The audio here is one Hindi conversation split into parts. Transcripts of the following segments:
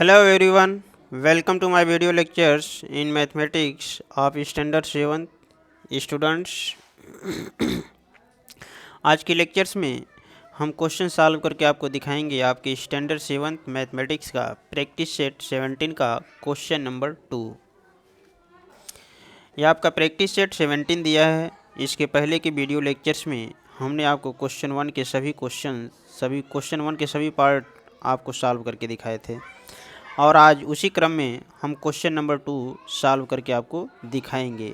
Hello everyone, welcome to my video lectures in mathematics of standard 7 students. आज के लेक्चर्स में हम क्वेश्चन सॉल्व करके आपको दिखाएंगे आपके स्टैंडर्ड 7 मैथमेटिक्स का प्रैक्टिस सेट 17 का क्वेश्चन नंबर 2। ये आपका प्रैक्टिस सेट 17 दिया है। इसके पहले के वीडियो लेक्चर्स में हमने आपको क्वेश्चन 1 के सभी क्वेश्चन 1 के सभी पार्ट आपको सॉल्व करके दिखाए थे और आज उसी क्रम में हम क्वेश्चन नंबर 2 सॉल्व करके आपको दिखाएंगे।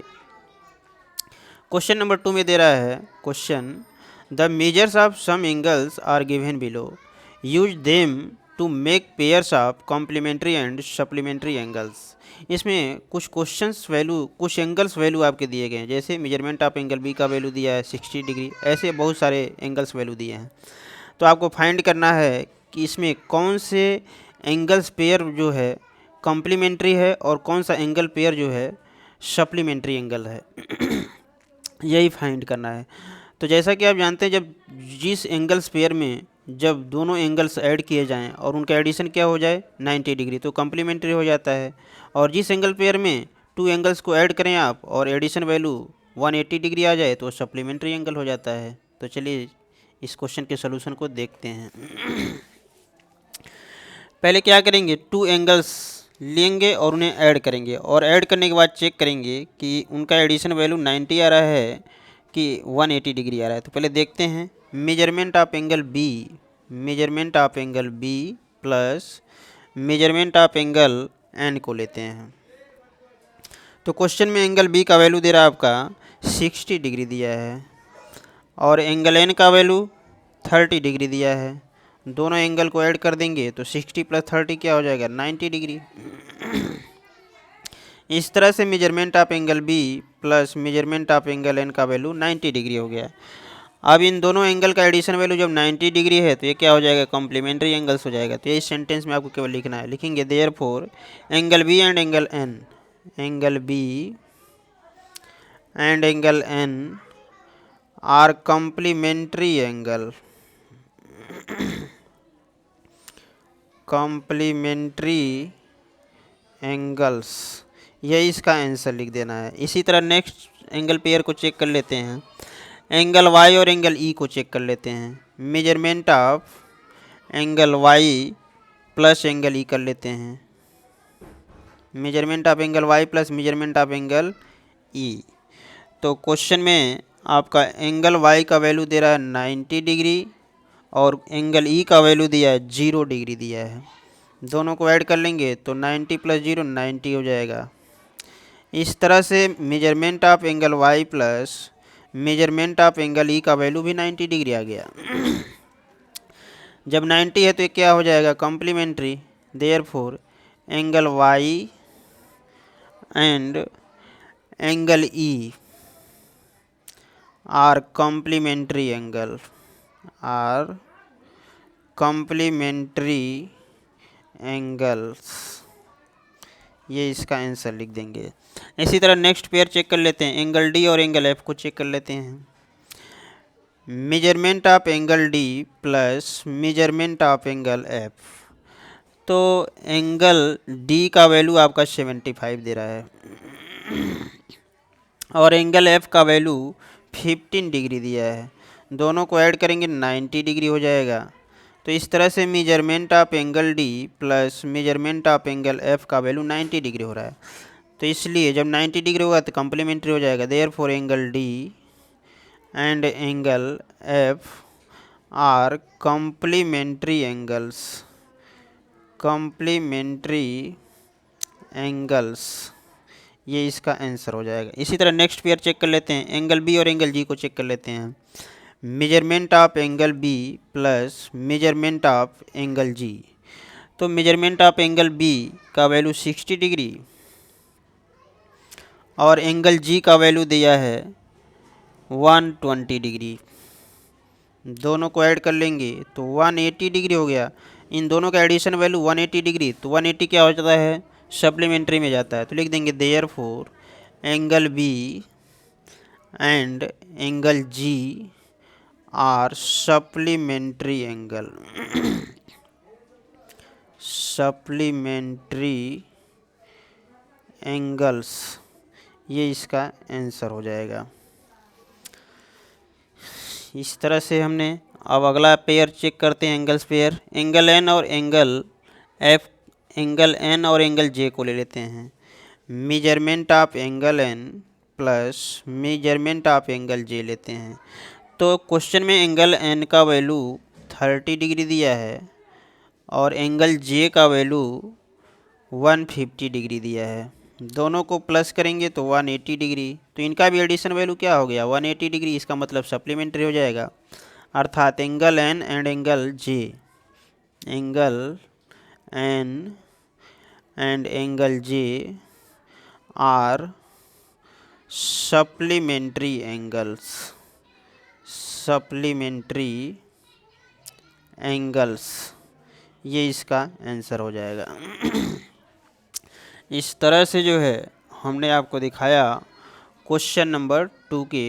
क्वेश्चन नंबर 2 में दे रहा है question, the measures of some angles are given below, use them to make pairs of complementary and supplementary angles. इसमें कुछ एंगल्स वैल्यू आपके दिए गए हैं, जैसे मेजरमेंट ऑफ एंगल बी का वैल्यू दिया है 60 डिग्री, ऐसे बहुत सारे एंगल्स वैल्यू दिए हैं। तो आपको फाइंड करना है कि इसमें कौन से एंगल्स पेयर जो है कॉम्प्लीमेंट्री है और कौन सा एंगल पेयर जो है सप्लीमेंट्री एंगल है। यही फाइंड करना है। तो जैसा कि आप जानते हैं, जब जिस एंगल्स पेयर में जब दोनों एंगल्स ऐड किए जाएं और उनका एडिशन क्या हो जाए 90 डिग्री, तो कॉम्प्लीमेंट्री हो जाता है। और जिस एंगल पेयर में टू एंगल्स को ऐड करें आप और एडिशन वैल्यू 180 डिग्री आ जाए तो सप्लीमेंट्री एंगल हो जाता है। तो चलिए इस क्वेश्चन के सोल्यूशन को देखते हैं। पहले क्या करेंगे, टू एंगल्स लेंगे और उन्हें ऐड करेंगे और ऐड करने के बाद चेक करेंगे कि उनका एडिशन वैल्यू 90 आ रहा है कि 180 डिग्री आ रहा है। तो पहले देखते हैं measurement of angle B plus measurement of angle N को लेते हैं। तो क्वेश्चन में एंगल बी का वैल्यू दे रहा है आपका 60 डिग्री दिया है और एंगल एन का वैल्यू 30 डिग्री दिया है। दोनों एंगल को ऐड कर देंगे तो 60 प्लस 30 क्या हो जाएगा 90 डिग्री। इस तरह से measurement of angle B plus measurement of angle N का वैल्यू 90 डिग्री हो गया। अब इन दोनों एंगल का एडिशन वैल्यू जब 90 डिग्री है तो ये क्या हो जाएगा, कॉम्प्लीमेंट्री एंगल्स हो जाएगा। तो ये इस सेंटेंस में आपको केवल लिखना है, लिखेंगे therefore angle B and angle N are complementary angles. यही इसका आंसर लिख देना है। इसी तरह नेक्स्ट एंगल पेयर को चेक कर लेते हैं। एंगल वाई और एंगल ई को चेक कर लेते हैं। Measurement of angle Y plus angle E कर लेते हैं। Measurement of angle Y plus measurement of angle E. तो क्वेश्चन में आपका एंगल वाई का वैल्यू दे रहा है 90 डिग्री और एंगल ई का वैल्यू दिया है 0 डिग्री दिया है। दोनों को ऐड कर लेंगे तो 90 प्लस 0 90 हो जाएगा। इस तरह से measurement of angle Y plus measurement of angle E का वैल्यू भी 90 डिग्री आ गया। जब 90 है तो ये क्या हो जाएगा, complementary. Therefore angle Y and angle E are complementary angles. ये इसका आंसर लिख देंगे। इसी तरह नेक्स्ट पेयर चेक कर लेते हैं। एंगल डी और एंगल एफ को चेक कर लेते हैं। Measurement of angle D plus measurement of angle F. तो एंगल डी का वैल्यू आपका 75 दे रहा है और एंगल एफ का वैल्यू 15 डिग्री दिया है। दोनों को ऐड करेंगे 90 डिग्री हो जाएगा। तो इस तरह से measurement of angle D plus measurement of angle F का वैल्यू 90 डिग्री हो रहा है। तो इसलिए जब 90 डिग्री होगा तो कॉम्प्लीमेंट्री हो जाएगा। Therefore angle D and angle F are complementary angles. ये इसका आंसर हो जाएगा। इसी तरह नेक्स्ट पेयर चेक कर लेते हैं। एंगल बी और एंगल जी को चेक कर लेते हैं। Measurement of angle B plus measurement of angle G. तो मेजरमेंट ऑफ एंगल बी का वैल्यू 60 डिग्री और एंगल जी का वैल्यू दिया है 120 डिग्री। दोनों को ऐड कर लेंगे तो 180 डिग्री हो गया। इन दोनों का एडिशन वैल्यू 180 डिग्री, तो 180 क्या हो जाता है, सप्लीमेंट्री में जाता है। तो लिख देंगे therefore angle B and angle G are supplementary supplementary angles, ये इसका आंसर हो जाएगा। इस तरह से हमने, अब अगला पेयर चेक करते हैं, एंगल्स पेयर। एंगल एन और एंगल एफ, एंगल एन और एंगल जे को ले लेते हैं। Measurement of angle N plus measurement of angle J लेते हैं। तो क्वेश्चन में एंगल एन का वैल्यू 30 डिग्री दिया है और एंगल जे का वैल्यू 150 डिग्री दिया है। दोनों को प्लस करेंगे तो 180 डिग्री, तो इनका भी एडिशन वैल्यू क्या हो गया 180 डिग्री। इसका मतलब सप्लीमेंट्री हो जाएगा, अर्थात angle N and angle J, angle N and angle J are supplementary angles, supplementary angles, ये इसका आंसर हो जाएगा। इस तरह से जो है हमने आपको दिखाया क्वेश्चन नंबर 2 के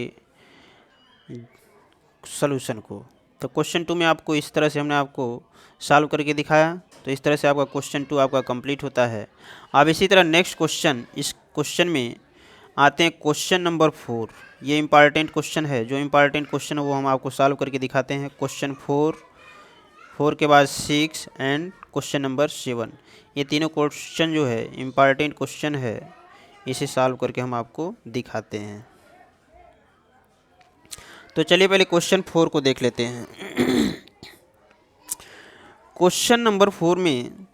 सॉल्यूशन को। तो क्वेश्चन 2 में आपको इस तरह से हमने आपको सॉल्व करके दिखाया। तो इस तरह से आपका क्वेश्चन 2 आपका कंप्लीट होता है। अब इसी तरह नेक्स्ट क्वेश्चन, इस क्वेश्चन में आते हैं क्वेश्चन नंबर 4। ये इम्पॉर्टेंट क्वेश्चन है, जो इम्पॉर्टेंट क्वेश्चन है वो हम आपको सॉल्व करके दिखाते हैं। क्वेश्चन 4 के बाद 6 एंड क्वेश्चन नंबर 7, ये तीनों क्वेश्चन जो है इम्पॉर्टेंट क्वेश्चन है, इसे सॉल्व करके हम आपको दिखाते हैं। तो चलिए पहले क्वेश्चन 4 को देख लेते हैं। क्वेश्चन नंबर 4 में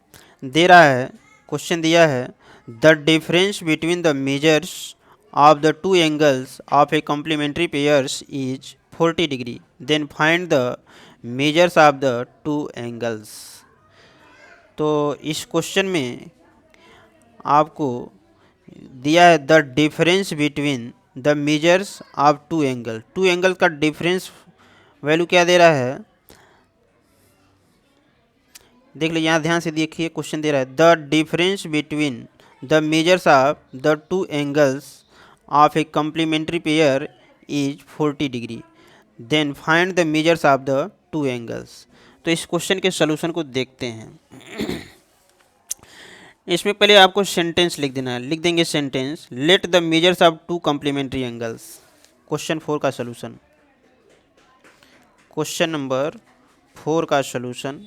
दे रहा है, क्वेश्चन दिया है, the difference between the measures of the two angles of a complementary pairs is 40 degree, then find the measures of the two angles. तो इस क्वेश्चन में आपको दिया है the difference between the measures of two angle, two angle का डिफरेंस वैल्यू क्या दे रहा है, देख लीजिए यहाँ ध्यान से देखिए। क्वेश्चन दे रहा है the difference between the measures of the two angles of a complementary pair is 40 degree, then find the measures of the two angles. तो इस क्वेश्चन के सॉल्यूशन को देखते हैं। इसमें पहले आपको सेंटेंस लिख देना है, लिख देंगे sentence, let the measures of two complementary angles. Question 4 का सॉल्यूशन, क्वेश्चन नंबर 4 का सॉल्यूशन,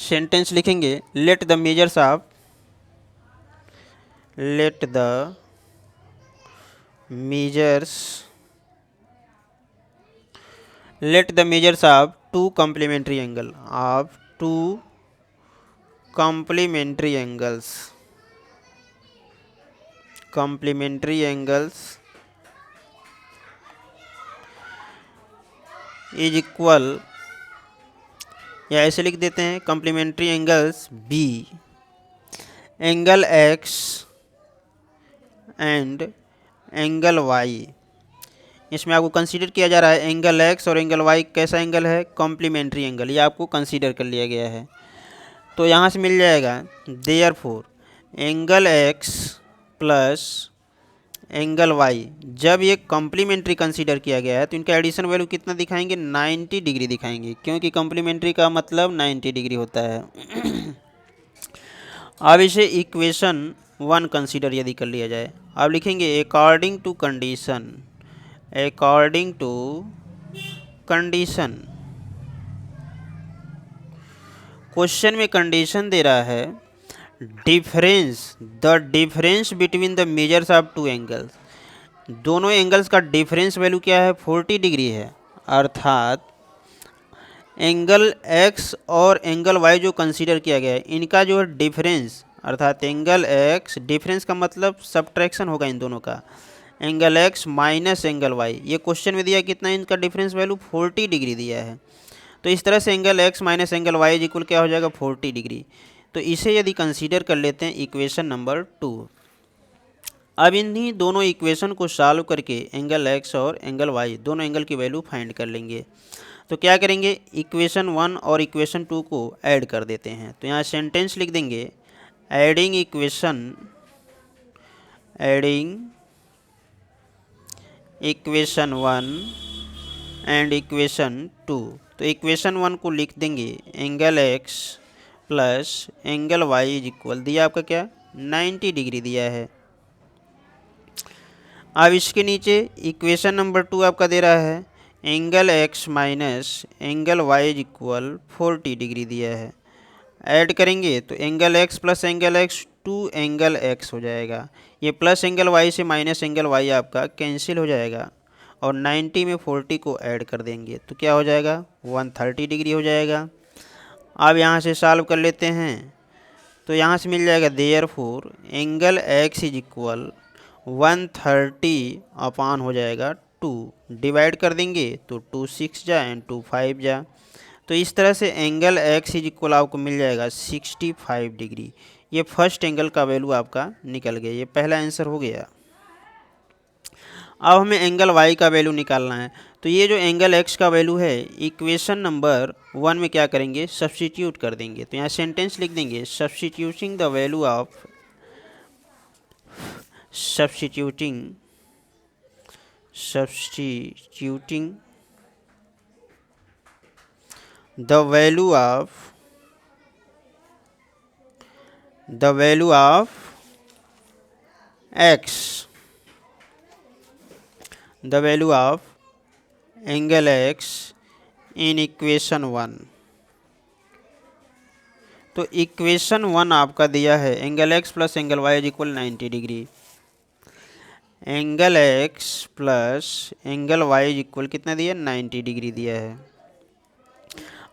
सेंटेंस लिखेंगे, let the measures of, let the measures, let the measures of two complementary angle, of two complementary angles, complementary angles is equal, या ऐसे लिख देते हैं complementary angles B, angle X and angle Y। इसमें आपको कंसीडर किया जा रहा है एंगल X और एंगल Y कैसा एंगल है, कॉम्प्लीमेंट्री एंगल, ये आपको कंसीडर कर लिया गया है। तो यहाँ से मिल जाएगा therefore angle X plus angle Y, जब ये कॉम्प्लीमेंट्री कंसीडर किया गया है तो इनका एडिशन वैल्यू कितना दिखाएंगे, 90 डिग्री दिखाएंगे, क्योंकि कॉम्प्लीमेंट्री का मतलब 90 डिग्री होता है। अब इसे इक्वेशन 1 कंसीडर यदि कर लिया जाए, अब लिखेंगे according to condition, according to condition. Question में कंडीशन दे रहा है difference, the difference between the measures of two angles, दोनों एंगल्स का डिफरेंस वैल्यू क्या है 40 डिग्री है, अर्थात एंगल X और एंगल Y जो कंसीडर किया गया है इनका जो है डिफरेंस, अर्थात एंगल X, डिफरेंस का मतलब सब्ट्रैक्शन होगा इन दोनों का, angle X minus angle Y, ये क्वेश्चन में दिया कितना, इनका डिफरेंस वैल्यू 40 डिग्री दिया है। तो इस तरह से angle X minus angle Y equal क्या हो जाएगा 40 डिग्री। तो इसे यदि कंसीडर कर लेते हैं इक्वेशन नंबर 2। अब इन्हीं दोनों इक्वेशन को सॉल्व करके एंगल X और एंगल Y दोनों एंगल की वैल्यू फाइंड कर लेंगे। तो क्या करेंगे, इक्वेशन 1 और इक्वेशन 2 को ऐड कर देते हैं। तो यहाँ सेंटेंस लिख देंगे, adding equation, adding equation 1 and equation 2, तो इक्वेशन 1 को लिख देंगे angle x plus angle y is equal, दिया आपका क्या 90 डिग्री दिया है। अब इसके नीचे इक्वेशन नंबर 2 आपका दे रहा है angle x minus angle y is equal 40 degree दिया है। ऐड करेंगे तो angle x plus angle x 2 angle x हो जाएगा। ये प्लस एंगल y से माइनस एंगल y आपका कैंसिल हो जाएगा और 90 में 40 को ऐड कर देंगे तो क्या हो जाएगा 130 डिग्री हो जाएगा। अब यहाँ से सॉल्व कर लेते हैं तो यहाँ से मिल जाएगा therefore angle x is equal 130 अपान हो जाएगा 2, डिवाइड कर देंगे तो 2 6 जा एंड 2 5 जा, तो इस तरह से एंगल x इज इक्वल आपको मिल जाएगा 65 डिग्री। ये फर्स्ट एंगल का वैल्यू आपका निकल गया, ये पहला आंसर हो गया। अब हमें एंगल y का वैल्यू निकालना है, तो ये जो एंगल x का वैल्यू है इक्वेशन नंबर 1 में क्या करेंगे सब्स्टिट्यूट कर देंगे। तो यहाँ सेंटेंस लिख देंगे substituting the value of substituting the value of x, the value of angle x in equation 1। तो इक्वेशन 1 आपका दिया है angle x plus angle y is equal 90 degree, angle x plus angle y is equal कितना दिया 90 डिग्री दिया है।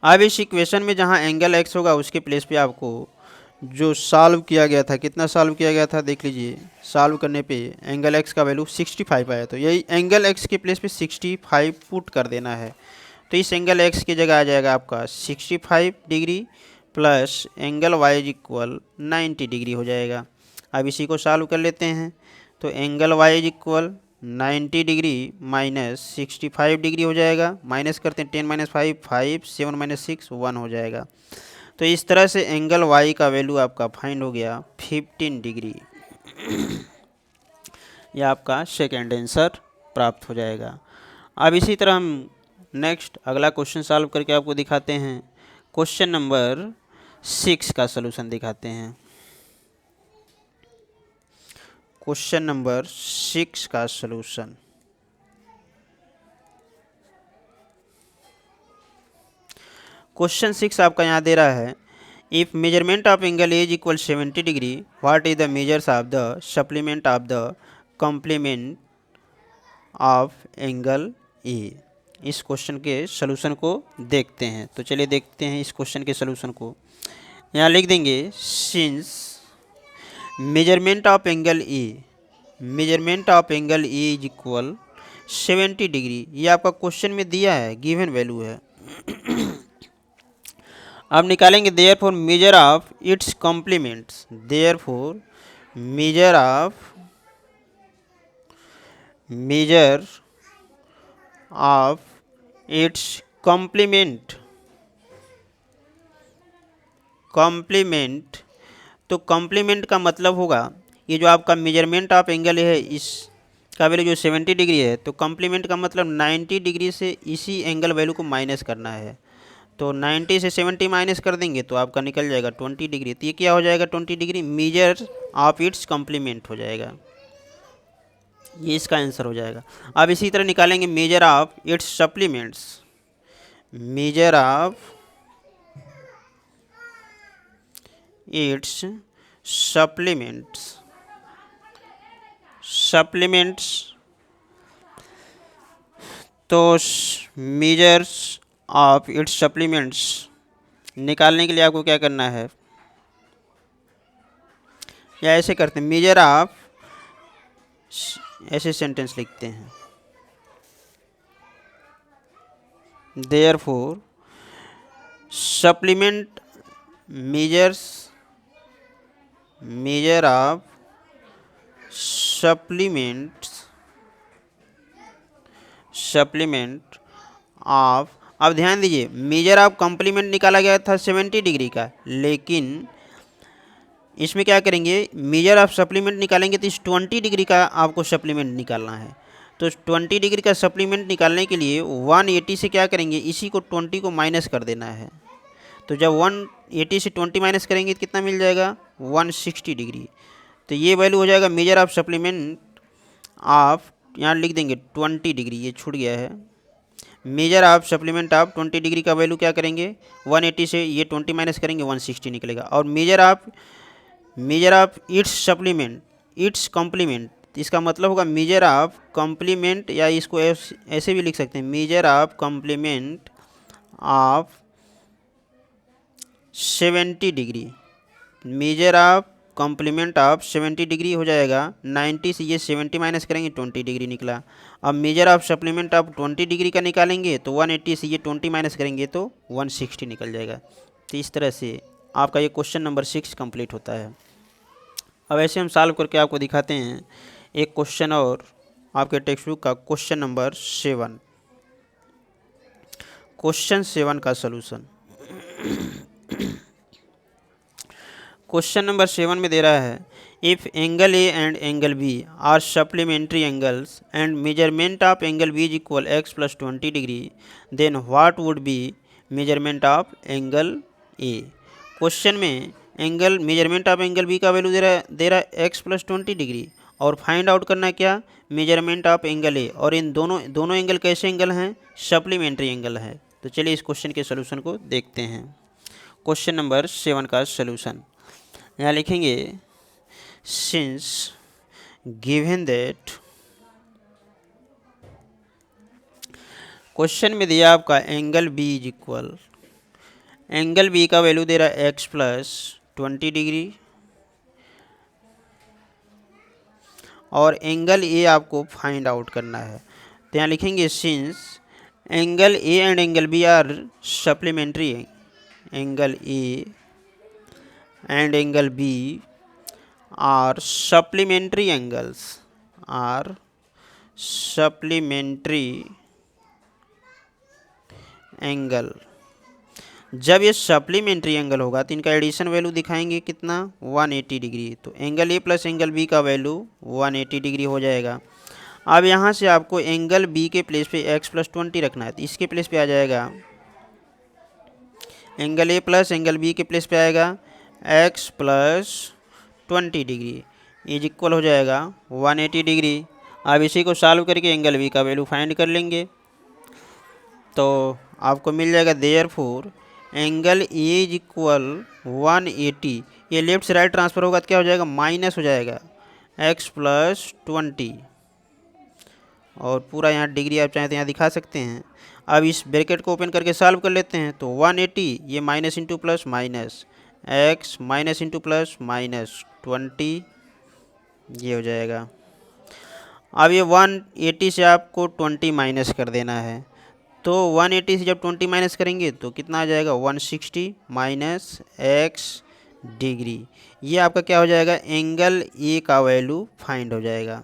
अब इस इक्वेशन में जहाँ एंगल x होगा उसके प्लेस पे आपको जो सॉल्व किया गया था, कितना सॉल्व किया गया था देख लीजिए, सॉल्व करने पे एंगल x का वैल्यू 65 आया, तो यही एंगल x के प्लेस पे 65 पुट कर देना है। तो इस एंगल x की जगह आ जाएगा आपका 65 degree plus angle y is equal 90 degree हो जाएगा। अब इसी को सॉल्व कर लेते हैं तो angle y is equal 90 degree minus 65 degree हो जाएगा, माइनस करते हैं 10 माइनस 5 5 7 माइनस 6 1 हो जाएगा। तो इस तरह से एंगल y का वैल्यू आपका फाइंड हो गया 15 डिग्री। यह आपका सेकेंड आंसर प्राप्त हो जाएगा। अब इसी तरह हम नेक्स्ट अगला क्वेश्चन सॉल्व करके आपको दिखाते हैं। क्वेश्चन नंबर 6 का सलूशन दिखाते हैं। क्वेश्चन नंबर 6 का सलूशन, क्वेश्चन 6 आपका यहाँ दे रहा है if measurement of angle is equal 70 degree what is the measures of the supplement of the complement of angle A. इस क्वेश्चन के सलूशन को देखते हैं, तो चलिए देखते हैं इस क्वेश्चन के सलूशन को। यहाँ लिख देंगे since measurement of angle A, measurement of angle A is equal 70 degree, ये आपका क्वेश्चन में दिया है, गिवन वैल्यू है। अब निकालेंगे therefore measure of its complements, therefore measure of its complement, तो कॉम्प्लीमेंट का मतलब होगा ये जो आपका मेजरमेंट ऑफ एंगल है इसका वैल्यू जो 70 डिग्री है, तो कॉम्प्लीमेंट का मतलब 90 डिग्री से इसी एंगल वैल्यू को माइनस करना है। तो 90 से 70 माइनस कर देंगे तो आपका निकल जाएगा 20 डिग्री। तो ये क्या हो जाएगा 20 degree measure of its complement हो जाएगा, ये इसका आंसर हो जाएगा। अब इसी तरह निकालेंगे major of it's supplements, major of it's supplements, तो मेजर्स ऑफ इट्स सप्लीमेंट्स निकालने के लिए आपको क्या करना है, या ऐसे करते हैं मेजर ऑफ, ऐसे सेंटेंस लिखते हैं therefore supplement measure of supplement of, अब ध्यान दीजिए मेजर ऑफ कॉम्प्लीमेंट निकाला गया था 70 डिग्री का, लेकिन इसमें क्या करेंगे मेजर ऑफ सप्लीमेंट निकालेंगे तो इस 20 डिग्री का आपको सप्लीमेंट निकालना है। तो 20 डिग्री का सप्लीमेंट निकालने के लिए 180 से क्या करेंगे, इसी को 20 को माइनस कर देना है। तो जब 180 से 20 माइनस करेंगे तो कितना मिल जाएगा, 160 डिग्री। तो ये वैल्यू हो जाएगा मेजर ऑफ सप्लीमेंट ऑफ, यहाँ लिख देंगे 20 डिग्री, ये छूट गया है। Measure of supplement of 20 degree का वैल्यू क्या करेंगे, 180 से ये 20 माइनस करेंगे 160 निकलेगा। और measure of its supplement, its complement, इसका मतलब होगा मेजर ऑफ कॉम्प्लीमेंट, या इसको ऐसे भी लिख सकते हैं, measure of complement of 70 degree. Measure of complement of 70 degree हो जाएगा, 90 से ये 70 माइनस करेंगे 20 डिग्री निकला। अब measure of supplement of 20 degree का निकालेंगे तो 180 से ये 20 माइनस करेंगे तो 160 निकल जाएगा। तो इस तरह से आपका ये क्वेश्चन नंबर 6 कंप्लीट होता है। अब ऐसे हम सॉल्व करके आपको दिखाते हैं एक क्वेश्चन और आपके टेक्स्ट बुक का क्वेश्चन नंबर 7। क्वेश्चन 7 का सलूशन। क्वेश्चन नंबर 7 में दे रहा है, if angle A and angle B are supplementary angles and measurement of angle B is equal x + 20 degree, then what would be measurement of angle A. Question में angle, measurement of angle B का वैल्यू दे रहा है x + 20 डिग्री, और फाइंड आउट करना है क्या, मेजरमेंट ऑफ एंगल ए। और इन दोनों एंगल कैसे एंगल हैं, सप्लीमेंट्री एंगल है। तो चलिए इस क्वेश्चन के सोल्यूशन को देखते हैं। क्वेश्चन नंबर 7 का सोल्यूशन यहाँ लिखेंगे, सिंस गिवन दैट, क्वेश्चन में दिया आपका angle B is equal, angle B का वैल्यू दे रहा है x + 20 डिग्री, और एंगल ए आपको फाइंड आउट करना है। तो यहाँ लिखेंगे, since angle A and angle B are supplementary, angle A and angle B are supplementary angles, are supplementary angle। जब ये सप्लीमेंट्री एंगल होगा तो इनका एडिशन वैल्यू दिखाएंगे कितना, 180 डिग्री। तो angle A plus angle B का वैल्यू 180 डिग्री हो जाएगा। अब यहाँ से आपको एंगल बी के प्लेस पे x + 20 रखना है, तो इसके प्लेस पे आ जाएगा, angle A plus angle B के प्लेस पे आएगा x + 20 डिग्री इज इक्वल हो जाएगा 180 डिग्री। अब इसी को सॉल्व करके एंगल बी का वैल्यू फाइंड कर लेंगे तो आपको मिल जाएगा, therefore angle A is equal 180, ये लेफ्ट से राइट ट्रांसफर होगा तो क्या हो जाएगा, माइनस हो जाएगा x + 20, और पूरा यहाँ डिग्री आप चाहें तो यहाँ दिखा सकते हैं। अब इस ब्रैकेट को ओपन करके सॉल्व कर लेते हैं तो 180, ये minus into plus minus, x minus into plus minus 20, ये हो जाएगा। अब ये 180 से आपको 20 माइनस कर देना है, तो 180 से जब 20 माइनस करेंगे तो कितना आ जाएगा, 160 माइनस x डिग्री। ये आपका क्या हो जाएगा, एंगल ए का वैल्यू फाइंड हो जाएगा।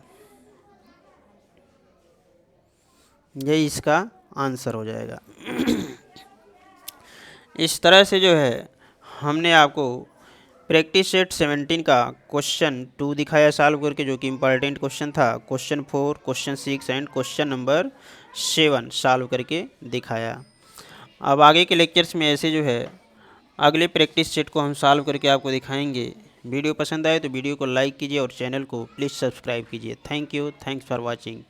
ये इसका आंसर हो जाएगा। इस तरह से जो है हमने आपको प्रैक्टिस सेट 17 का क्वेश्चन 2 दिखाया सॉल्व करके, जो कि इम्पॉर्टेंट क्वेश्चन था। Question 4, question 6 and question number 7 solve करके दिखाया। अब आगे के लेक्चर्स में ऐसे जो है अगले प्रैक्टिस सेट को हम सॉल्व करके आपको दिखाएंगे। वीडियो पसंद आए तो वीडियो को लाइक कीजिए और चैनल को प्लीज़ सब्सक्राइब कीजिए। Thank you, thanks for watching.